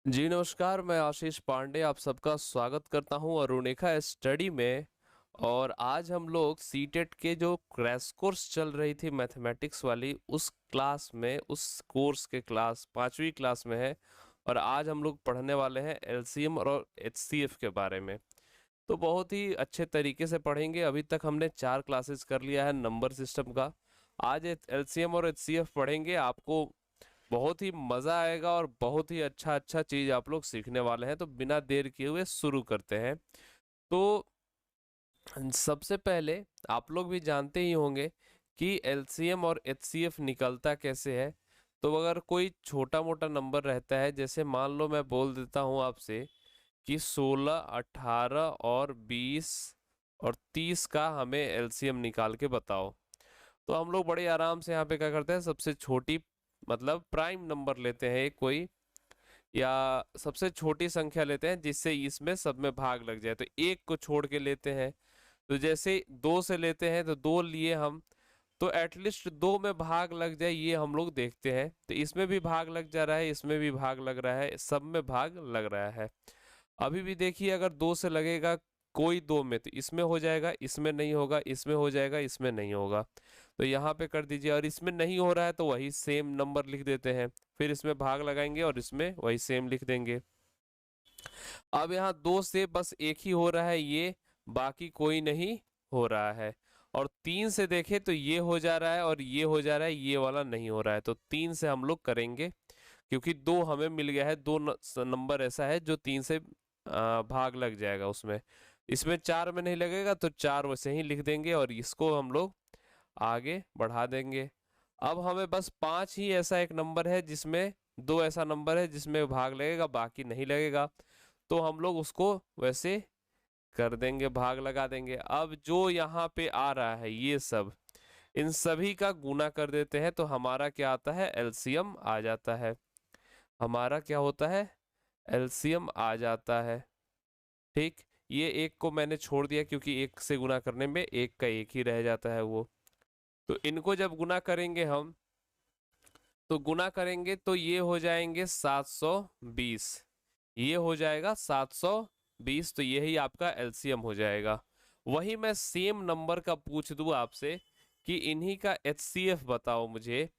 जी नमस्कार, मैं आशीष पांडे आप सबका स्वागत करता हूं अरुणिका स्टडी में। और आज हम लोग सीटेट के जो क्रैश कोर्स चल रही थी मैथमेटिक्स वाली उस क्लास में, उस कोर्स के क्लास 5वीं क्लास में है। और आज हम लोग पढ़ने वाले हैं एलसीएम और एचसीएफ के बारे में। तो बहुत ही अच्छे तरीके से पढ़ेंगे। अभी तक हमने 4 क्लासेस कर लिया है नंबर सिस्टम का। आज एलसीएम और एचसीएफ पढ़ेंगे, आपको बहुत ही मजा आएगा और बहुत ही अच्छा अच्छा चीज आप लोग सीखने वाले हैं। तो बिना देर किए हुए शुरू करते हैं। तो सबसे पहले आप लोग भी जानते ही होंगे कि एलसीएम और एचसीएफ निकलता कैसे है। तो अगर कोई छोटा मोटा नंबर रहता है, जैसे मान लो मैं बोल देता हूँ आपसे कि 16, 18 और 20 और 30 का हमें एलसीएम निकाल के बताओ। तो हम लोग बड़े आराम से यहाँ पे क्या करते हैं, सबसे छोटी मतलब प्राइम नंबर लेते हैं एक कोई, या सबसे छोटी संख्या लेते हैं जिससे इसमें सब में भाग लग जाए। तो एक को छोड़ के लेते हैं। तो जैसे 2 से लेते हैं तो 2 लिए हम, तो एटलीस्ट 2 में भाग लग जाए ये हम लोग देखते हैं। तो इसमें भी भाग लग जा रहा है, इसमें भी भाग लग रहा है, सब में भाग लग रहा है। अभी भी देखिए, अगर 2 से लगेगा कोई 2 में तो इसमें हो जाएगा, इसमें नहीं होगा, इसमें हो जाएगा, इसमें नहीं होगा। तो यहाँ पे कर दीजिए। और इसमें नहीं हो रहा है तो वही सेम नंबर लिख देते हैं। फिर इसमें भाग लगाएंगे और इसमें वही सेम लिख देंगे। अब यहाँ 2 से बस एक ही हो रहा है ये, बाकी कोई नहीं हो रहा है। और 3 से देखें तो ये हो जा रहा है और ये हो जा रहा है, ये वाला नहीं हो रहा है। तो 3 से हम लोग करेंगे, क्योंकि 2 हमें मिल गया है। 2 नंबर ऐसा है जो 3 से भाग लग जाएगा उसमें। इसमें 4 में नहीं लगेगा तो 4 वैसे ही लिख देंगे और इसको हम लोग आगे बढ़ा देंगे। अब हमें बस 5 ही ऐसा एक नंबर है जिसमें 2 ऐसा नंबर है जिसमें भाग लगेगा, बाकी नहीं लगेगा। तो हम लोग उसको वैसे कर देंगे, भाग लगा देंगे। अब जो यहाँ पे आ रहा है ये सब, इन सभी का गुना कर देते हैं तो हमारा क्या आता है, एलसीएम आ जाता है। हमारा क्या होता है, एलसीएम आ जाता है। ठीक, ये एक को मैंने छोड़ दिया क्योंकि एक से गुना करने में एक का एक ही रह जाता है वो। तो इनको जब गुना करेंगे हम, तो गुना करेंगे तो ये हो जाएंगे 720। ये हो जाएगा 720, तो यही आपका एलसीएम हो जाएगा। वही मैं सेम नंबर का पूछ दूं आपसे कि इन्हीं का एचसीएफ बताओ मुझे,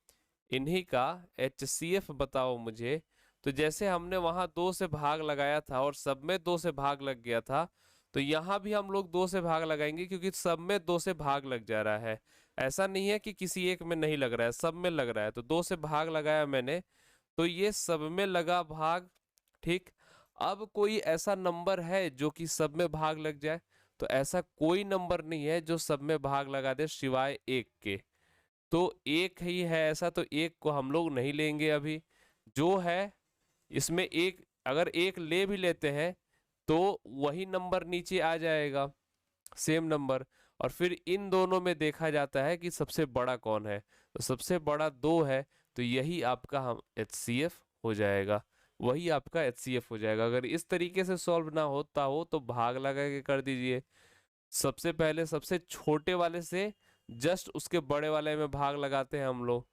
इन्हीं का एचसीएफ बताओ मुझे। तो जैसे हमने वहां 2 से भाग लगाया था और सब में 2 से भाग लग गया था, तो यहाँ भी हम लोग 2 से भाग लगाएंगे क्योंकि सब में 2 से भाग लग जा रहा है। ऐसा नहीं है कि किसी एक में नहीं लग रहा है, सब में लग रहा है। तो 2 से भाग लगाया मैंने, तो ये सब में लगा भाग। ठीक, अब कोई ऐसा नंबर है जो कि सब में भाग लग जाए? तो ऐसा कोई नंबर नहीं है जो सब में भाग लगा दे सिवाय एक के। तो एक ही है ऐसा, तो एक को हम लोग नहीं लेंगे अभी। जो है इसमें एक, अगर एक ले भी लेते हैं तो वही नंबर नीचे आ जाएगा, सेम नंबर। और फिर इन दोनों में देखा जाता है कि सबसे बड़ा कौन है। तो सबसे बड़ा 2 है, तो यही आपका हम एचसीएफ हो जाएगा। वही आपका एचसीएफ हो जाएगा। अगर इस तरीके से सॉल्व ना होता हो तो भाग लगा के कर दीजिए। सबसे पहले सबसे छोटे वाले से जस्ट उसके बड़े वाले में भाग लगाते हैं हम लोग।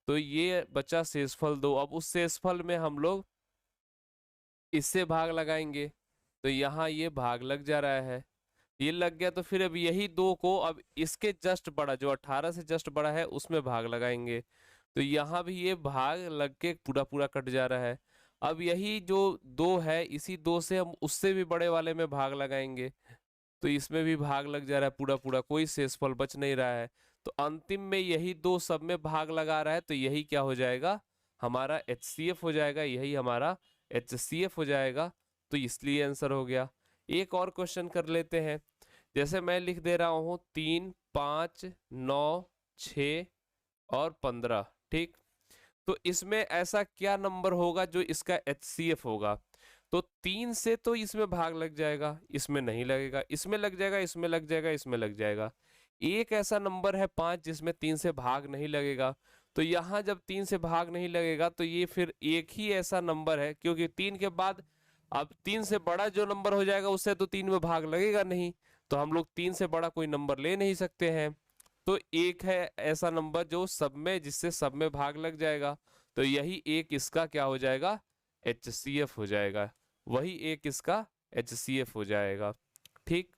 तो ये बचा शेषफल 2। अब उस शेषफल में हम लोग इससे भाग लगाएंगे, तो यहाँ ये भाग लग जा रहा है, ये लग गया। तो फिर अब यही 2 को अब इसके जस्ट बड़ा, जो 18 से जस्ट बड़ा है, उसमें भाग लगाएंगे। तो यहाँ भी ये भाग लग के पूरा पूरा कट जा रहा है। अब यही जो 2 है, इसी 2 से हम उससे भी बड़े वाले में भाग लगाएंगे, तो इसमें भी भाग लग जा रहा है पूरा पूरा, कोई शेषफल बच नहीं रहा है। तो अंतिम में यही 2 सब में भाग लगा रहा है, तो यही क्या हो जाएगा, हमारा एचसीएफ हो जाएगा। यही हमारा एचसीएफ हो जाएगा। तो इसलिए आंसर हो गया। एक और क्वेश्चन कर लेते हैं। जैसे मैं लिख दे रहा हूँ 3, 5, 9, 6 और 15। ठीक, तो इसमें ऐसा क्या नंबर होगा जो इसका एचसीएफ होगा? तो 3 से तो इसमें भाग लग जाएगा, इसमें नहीं लगेगा, इसमें लग जाएगा, इसमें लग जाएगा, इसमें लग जाएगा। एक ऐसा नंबर है 5 जिसमें 3 से भाग नहीं लगेगा। तो यहाँ जब 3 से भाग नहीं लगेगा तो ये फिर एक ही ऐसा नंबर है, क्योंकि 3 के बाद अब 3 से बड़ा जो नंबर हो जाएगा उससे तो 3 में भाग लगेगा नहीं। तो हम लोग 3 से बड़ा कोई नंबर ले नहीं सकते हैं। तो एक है ऐसा नंबर जो सब में, जिससे सब में भाग लग जाएगा। तो यही एक इसका क्या हो जाएगा, HCF हो जाएगा, वही एक इसका HCF हो जाएगा। ठीक,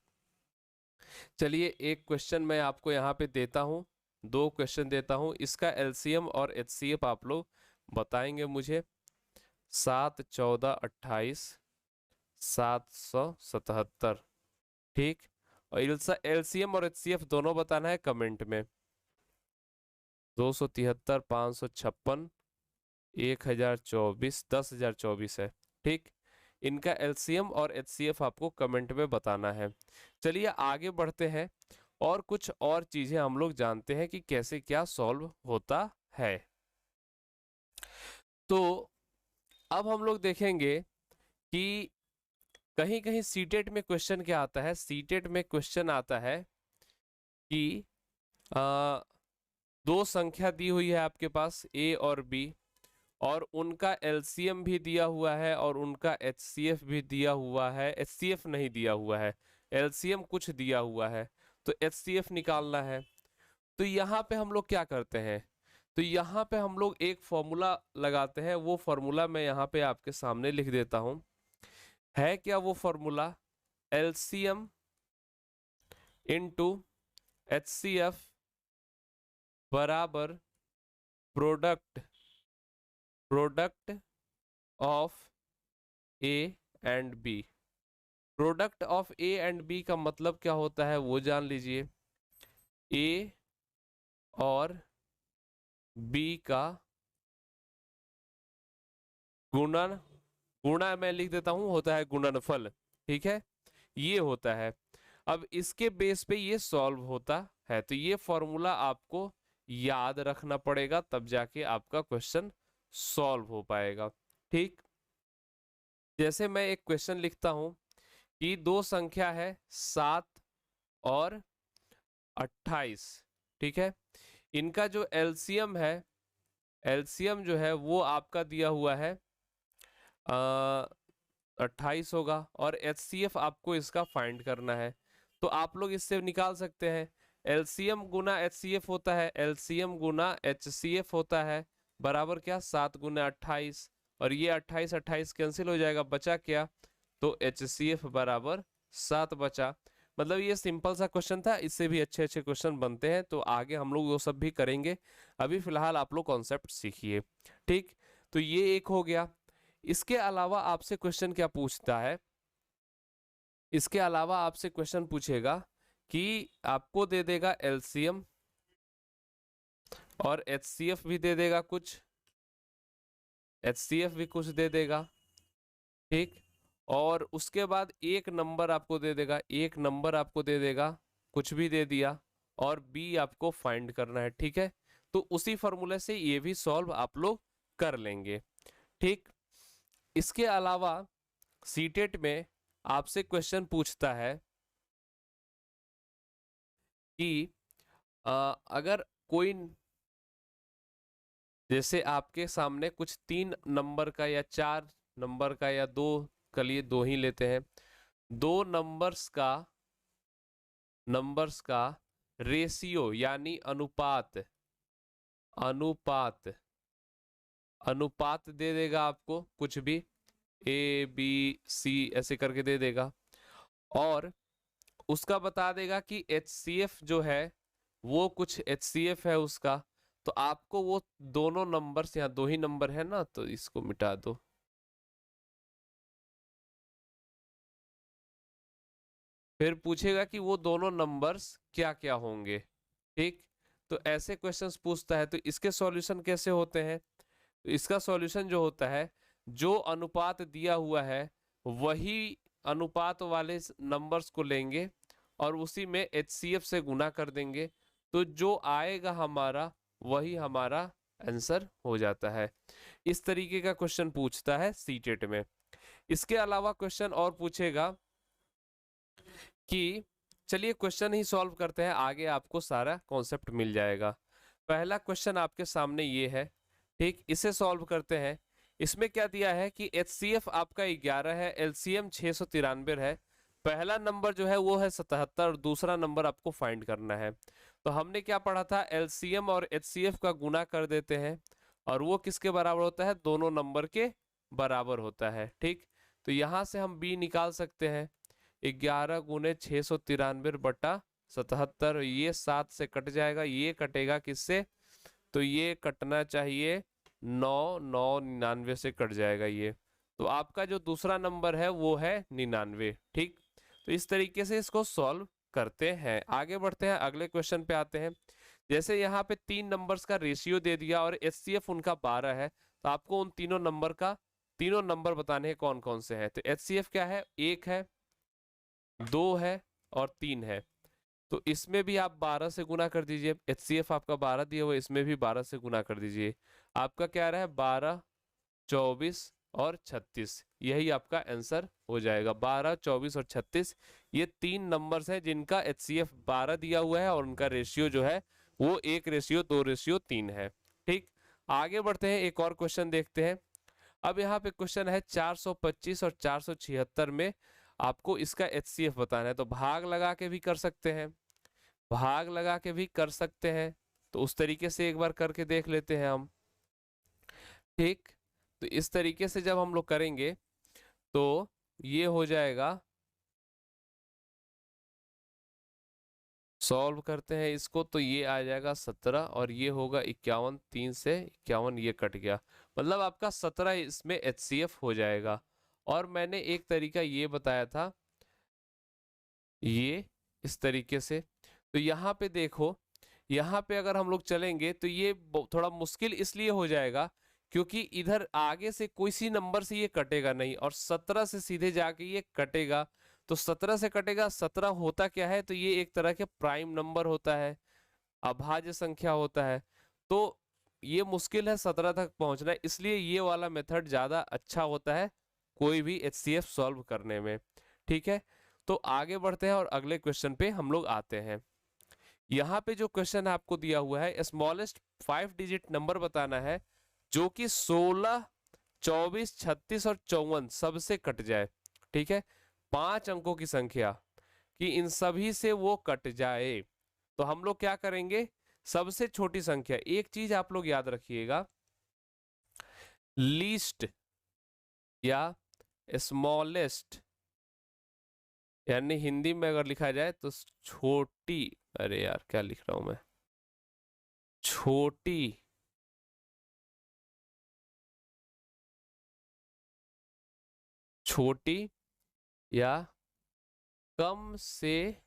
चलिए एक क्वेश्चन मैं आपको यहाँ पे देता हूँ, दो क्वेश्चन देता हूँ, इसका LCM और HCF आप लोग बताएंगे मुझे। 7, 14, 28, 777। ठीक, और LCM और HCF दोनों बताना है कमेंट में। 273, 556, 1024, 10,024 है। ठीक, इनका LCM और HCF आपको कमेंट में बताना है। चलिए आगे बढ़ते हैं और कुछ और चीजें हम लोग जानते हैं कि कैसे क्या सॉल्व होता है। तो अब हम लोग देखेंगे कि कहीं कहीं सीटेट में क्वेश्चन क्या आता है। सीटेट में क्वेश्चन आता है कि आ, दो संख्या दी हुई है आपके पास A और B, और उनका LCM भी दिया हुआ है और उनका HCF भी दिया हुआ है। HCF नहीं दिया हुआ है, LCM कुछ दिया हुआ है, तो HCF निकालना है। तो यहाँ पे हम लोग क्या करते हैं, तो यहाँ पे हम लोग एक फॉर्मूला लगाते हैं। वो फॉर्मूला मैं यहाँ पे आपके सामने लिख देता हूँ। है क्या वो फॉर्मूला? LCM इंटू HCF बराबर product of A and B। Product of A and B का मतलब क्या होता है वो जान लीजिए। A और B का गुणन, गुणा मैं लिख देता हूं, होता है गुणनफल। ठीक है, ये होता है। अब इसके बेस पे ये सॉल्व होता है, तो ये फॉर्मूला आपको याद रखना पड़ेगा, तब जाके आपका क्वेश्चन सॉल्व हो पाएगा। ठीक, जैसे मैं एक क्वेश्चन लिखता हूं कि दो संख्या है 7 और 28। ठीक है, इनका जो LCM है, LCM जो है वो आपका दिया हुआ है 28 होगा, और HCF आपको इसका फाइंड करना है। तो आप लोग इससे निकाल सकते हैं, LCM गुना HCF होता है, LCM गुना HCF होता है बराबर क्या, 7 गुना 28, और ये 28 28 कैंसिल हो जाएगा, बचा क्या, तो HCF बराबर 7 बचा। मतलब ये सिंपल सा क्वेश्चन था, इससे भी अच्छे अच्छे क्वेश्चन बनते हैं, तो आगे हम लोग वो सब भी करेंगे। अभी फिलहाल आप लोग कॉन्सेप्ट सीखिए। ठीक, तो ये एक हो गया। इसके अलावा आपसे क्वेश्चन क्या पूछता है, इसके अलावा आपसे क्वेश्चन पूछेगा कि आपको दे देगा LCM और HCF भी दे देगा कुछ, HCF भी कुछ दे देगा। ठीक, और उसके बाद एक नंबर आपको दे देगा, एक नंबर आपको दे देगा, कुछ भी दे दिया, और B आपको फाइंड करना है। ठीक है, तो उसी फॉर्मूले से ये भी सॉल्व आप लोग कर लेंगे। ठीक, इसके अलावा सीटेट में आपसे क्वेश्चन पूछता है कि अगर कोई, जैसे आपके सामने कुछ 3 नंबर का या 4 नंबर का या दो, कलिए दो ही लेते हैं, दो नंबर्स का रेशियो यानी अनुपात, अनुपात अनुपात दे देगा आपको, कुछ भी ABC ऐसे करके दे देगा, और उसका बता देगा कि HCF जो है वो कुछ HCF है उसका। तो आपको वो दोनों नंबर्स, यहाँ दो ही नंबर है ना, तो इसको मिटा दो। फिर पूछेगा कि वो दोनों नंबर्स क्या क्या होंगे। ठीक, तो ऐसे क्वेश्चंस पूछता है, तो इसके सॉल्यूशन कैसे होते हैं, तो इसका सॉल्यूशन जो होता है, जो अनुपात दिया हुआ है वही अनुपात वाले नंबर्स को लेंगे और उसी में HCF से गुना कर देंगे, तो जो आएगा हमारा वही हमारा आंसर हो जाता है। इस तरीके का क्वेश्चन पूछता है सीटेट में। इसके अलावा क्वेश्चन और पूछेगा कि, चलिए क्वेश्चन ही सॉल्व करते हैं, आगे आपको सारा कॉन्सेप्ट मिल जाएगा। पहला क्वेश्चन आपके सामने ये है। ठीक, इसे सॉल्व करते हैं। इसमें क्या दिया है कि HCF आपका 11 है, LCM 693 है, पहला नंबर जो है वो है 77 और दूसरा नंबर आपको फाइंड करना है। तो हमने क्या पढ़ा था, LCM और HCF का गुना कर देते हैं, और वो किसके बराबर होता है, दोनों नंबर के बराबर होता है। ठीक, तो यहाँ से हम b निकाल सकते हैं। 11 गुने 693/77, ये 7 से कट जाएगा, ये कटेगा किससे, तो ये कटना चाहिए 99 से कट जाएगा ये। तो आपका जो दूसरा नंबर है वो है 99। ठीक, तो इस तरीके से इसको सॉल्व करते हैं। आगे बढ़ते हैं, अगले क्वेश्चन पे आते हैं। जैसे यहाँ पे 3 नंबर्स का रेशियो दे दिया और एचसीएफ उनका 12 है, तो आपको उन तीनों नंबर बताने हैं कौन कौन से हैं। तो एचसीएफ क्या है, 1 है, 2 है और 3 है। तो इसमें भी आप 12 से गुना कर दीजिए। एचसीएफ आपका 12 दिया हुआ, इसमें भी 12 से गुना कर दीजिए। आपका क्या रहा है, 12, 24 और 36, यही आपका आंसर हो जाएगा। 12, 24 और 36 ये 3 नंबर्स हैं जिनका एचसीएफ 12 दिया हुआ है और उनका रेशियो जो है वो 1:2:3 है। ठीक, आगे बढ़ते हैं, एक और क्वेश्चन देखते हैं। अब यहाँ पे क्वेश्चन है 425 और 476 में आपको इसका एचसीएफ बताना है। तो भाग लगा के भी कर सकते हैं, भाग लगा के भी कर सकते हैं, तो उस तरीके से एक बार करके देख लेते हैं हम। ठीक, तो इस तरीके से जब हम लोग करेंगे तो ये हो जाएगा, सॉल्व करते हैं इसको, तो ये आ जाएगा 17 और ये होगा 51, 3 से 51 ये कट गया, मतलब आपका 17 इसमें एचसीएफ हो जाएगा। और मैंने एक तरीका ये बताया था, ये इस तरीके से। तो यहाँ पे देखो, यहाँ पे अगर हम लोग चलेंगे तो ये थोड़ा मुश्किल इसलिए हो जाएगा क्योंकि इधर आगे से कोई सी नंबर से ये कटेगा नहीं और 17 से सीधे जाके ये कटेगा। तो 17 से कटेगा, 17 होता क्या है, तो ये एक तरह के प्राइम नंबर होता है, अभाज्य संख्या होता है। तो ये मुश्किल है 17 तक पहुंचना, इसलिए ये वाला मेथड ज्यादा अच्छा होता है कोई भी एचसीएफ सॉल्व करने में। ठीक है, तो आगे बढ़ते हैं और अगले क्वेश्चन पे हम लोग आते हैं। यहाँ पे जो क्वेश्चन आपको दिया हुआ है, स्मॉलेस्ट 5 डिजिट नंबर बताना है जो कि 16, 24, 36 और 54 सबसे कट जाए। ठीक है, 5 अंकों की संख्या कि इन सभी से वो कट जाए। तो हम लोग क्या करेंगे, सबसे छोटी संख्या, एक चीज आप लोग याद रखिएगा, लीस्ट या स्मॉलेस्ट, यानी हिंदी में अगर लिखा जाए तो छोटी, अरे यार क्या लिख रहा हूं मैं, छोटी छोटी या कम से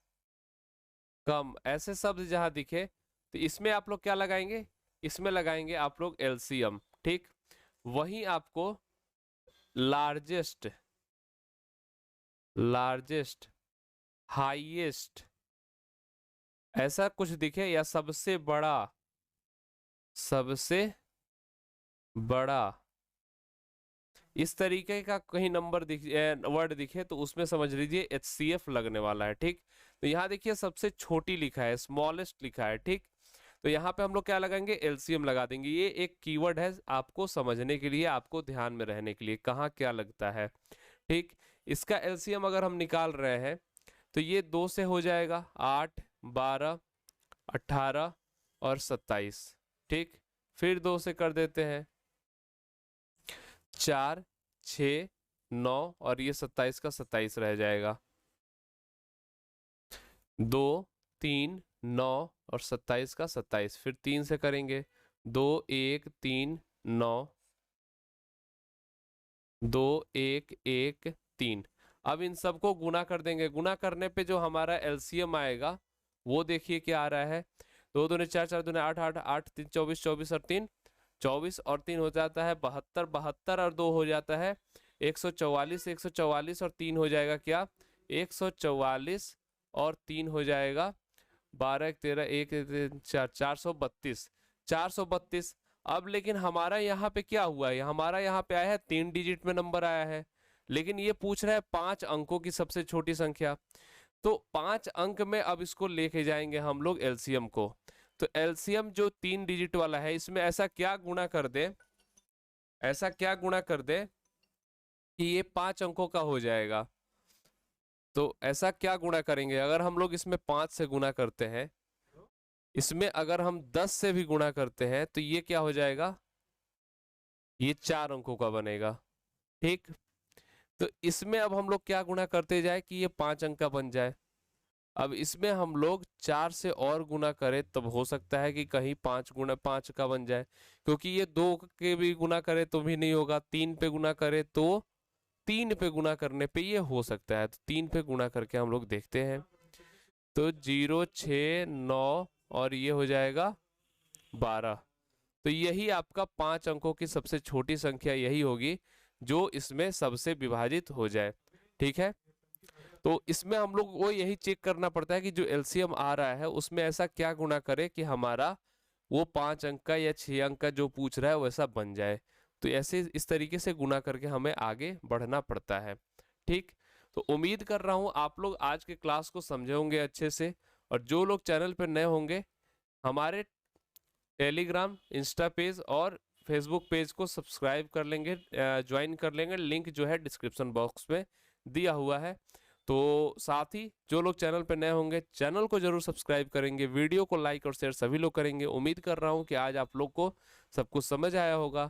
कम, ऐसे शब्द जहां दिखे तो इसमें आप लोग क्या लगाएंगे, इसमें लगाएंगे आप लोग एलसीएम। ठीक, वहीं आपको लार्जेस्ट, हाईएस्ट ऐसा कुछ दिखे, या सबसे बड़ा इस तरीके का कहीं नंबर वर्ड दिखे तो उसमें समझ लीजिए एचसीएफ लगने वाला है। ठीक, तो यहाँ देखिए सबसे छोटी लिखा है, स्मॉलेस्ट लिखा है। ठीक, तो यहाँ पे हम लोग क्या लगाएंगे, एलसीएम लगा देंगे। ये एक कीवर्ड है आपको समझने के लिए, आपको ध्यान में रहने के लिए, कहाँ क्या लगता है। ठीक, इसका एलसीएम अगर हम निकाल रहे हैं तो ये 2 से हो जाएगा, 8, 12, 18 और 27। ठीक, फिर 2 से कर देते हैं, 4, 6, 9 और ये 27 का 27 रह जाएगा। 2, 3, 9 और 27 का 27, फिर 3 से करेंगे, 2, 1, 3, 9, 2, 1, 1, 3। अब इन सबको गुना कर देंगे, गुना करने पे जो हमारा एलसीएम आएगा वो देखिए क्या आ रहा है, 2 दूने 4, 4 दूने 8, 8, 8 3 24, 24 और 3 24 और 3 हो जाता है 72, 72 और 2 हो जाता है 144, 144 और 3 हो जाएगा क्या, 144 और 3 हो जाएगा 12, 13, 1, 4, 432, 432। अब लेकिन हमारा यहाँ पे क्या हुआ है, हमारा यहाँ पे आया है 3 डिजिट में नंबर आया है, लेकिन ये पूछ रहा है 5 अंकों की सबसे छोटी संख्या। तो 5 अंक में अब इसको लेके जाएंगे हम लोग एलसीएम को। तो एलसीएम जो 3 डिजिट वाला है, इसमें ऐसा क्या गुणा कर दे, कि ये 5 अंकों का हो जाएगा। तो ऐसा क्या गुणा करेंगे, अगर हम लोग इसमें 5 से गुणा करते हैं, इसमें अगर हम 10 से भी गुणा करते हैं तो ये क्या हो जाएगा, ये 4 अंकों का बनेगा। ठीक, तो इसमें अब हम लोग क्या गुना करते जाए कि ये 5 अंक का बन जाए। अब इसमें हम लोग 4 से और गुना करें तब हो सकता है कि कहीं 5 गुना 5 का बन जाए, क्योंकि ये 2 के भी गुना करे तो भी नहीं होगा, 3 पे गुना करे तो 3 पे गुना करने पे ये हो सकता है। तो 3 पे गुना करके हम लोग देखते हैं। तो 0 6 9 और ये हो जाएगा 12। तो यही आपका 5 अंकों की सबसे छोटी संख्या यही होगी जो इसमें सबसे विभाजित हो जाए। ठीक है, तो इसमें हम लोग वो यही चेक करना पड़ता है कि जो एलसीएम आ रहा है उसमें ऐसा क्या गुना करे कि हमारा वो 5 अंक का या 6 अंक का जो पूछ रहा है वैसा बन जाए। तो ऐसे इस तरीके से गुना करके हमें आगे बढ़ना पड़ता है। ठीक, तो उम्मीद कर रहा हूँ आप लोग आज के क्लास को समझे होंगे अच्छे से। और जो लोग चैनल पर नए होंगे, हमारे टेलीग्राम, इंस्टा पेज और फेसबुक पेज को सब्सक्राइब कर लेंगे, ज्वाइन कर लेंगे। लिंक जो है डिस्क्रिप्शन बॉक्स में दिया हुआ है। तो साथ ही जो लोग चैनल पर नए होंगे चैनल को जरूर सब्सक्राइब करेंगे, वीडियो को लाइक और शेयर सभी लोग करेंगे। उम्मीद कर रहा हूँ कि आज आप लोग को सब कुछ समझ आया होगा।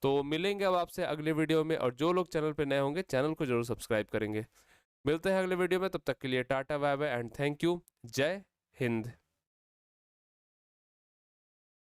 तो मिलेंगे अब आपसे अगले वीडियो में, और जो लोग चैनल पर नए होंगे चैनल को जरूर सब्सक्राइब करेंगे। मिलते हैं अगले वीडियो में, तब तक के लिए tata bye bye and thank you. जय हिंद।